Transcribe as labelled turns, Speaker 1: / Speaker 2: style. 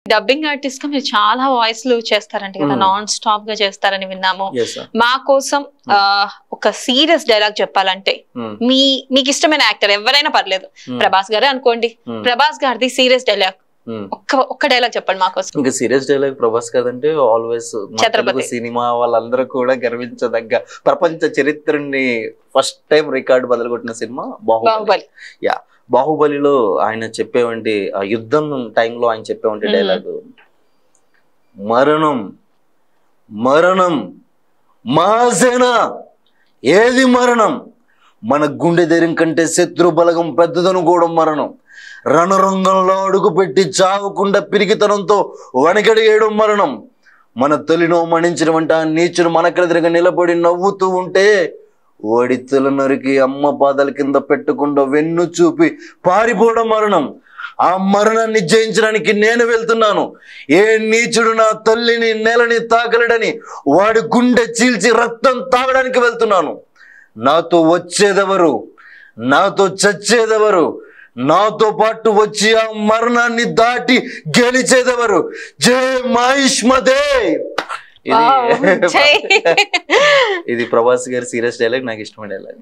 Speaker 1: Dubbing artist గా మీరు చాలా వాయిస్లు చేస్తారంట కదా, నాన్ స్టాప్ గా చేస్తారని విన్నాము. మా కోసం ఒక సీరియస్ డైలాగ్ చెప్పాలంటే మీకు ఇష్టమైన యాక్టర్ ఎవరైనా పర్లేదు, ప్రభాస్ గారే అనుకోండి, ప్రభాస్ గారిది సీరియస్ డైలాగ్ ఒక్క డైలాగ్ చెప్పండి మా కోసం.
Speaker 2: ఇంకా సీరియస్ డైలాగ్ ప్రభాస్ కదంటే ఆల్వేస్ ఛత్రపతి సినిమా వాళ్ళందరూ కూడా గర్వించదగ్గ ప్రపంచ చరిత్రని ఫస్ట్ టైం రికార్డు బదలగొట్టిన సినిమా బాహుబలి. యా, బాహుబలిలో ఆయన చెప్పేవంటి ఆ యుద్ధం టైంలో ఆయన చెప్పేవంటి డైలాగ్, మరణం మరణం మహాసేన, ఏది మరణం, మన గుండె ధైర్యం కంటే శత్రు బలగం పెద్దదనుకోవడం మరణం, రణరంగంలో అడుగుపెట్టి చావకుండా పిరికితనంతో వణికడిగేయడం మరణం, మన తొలినో మణించిన వంట నీచును మనకెదురుగా నిలబడి నవ్వుతూ ఉంటే వాడి తల నరికి అమ్మ పాదాల కింద పెట్టకుండా వెన్ను చూపి పారిపోవడం మరణం. ఆ మరణాన్ని జయించడానికి నేను వెళ్తున్నాను. ఏ నీచుడు నా తల్లిని నేలని తాకలేడని వాడి గుండె చీల్చి రక్తం తాగడానికి వెళ్తున్నాను. నాతో వచ్చేదెవరు, నాతో చచ్చేదెవరు, నాతో పాటు వచ్చి ఆ మరణాన్ని దాటి గెలిచేదెవరు? జై మహిష్మదే. ఇది ప్రభాస్ గారి సీరియస్ డైలాగ్, నాకు ఇష్టమైన డైలాగ్.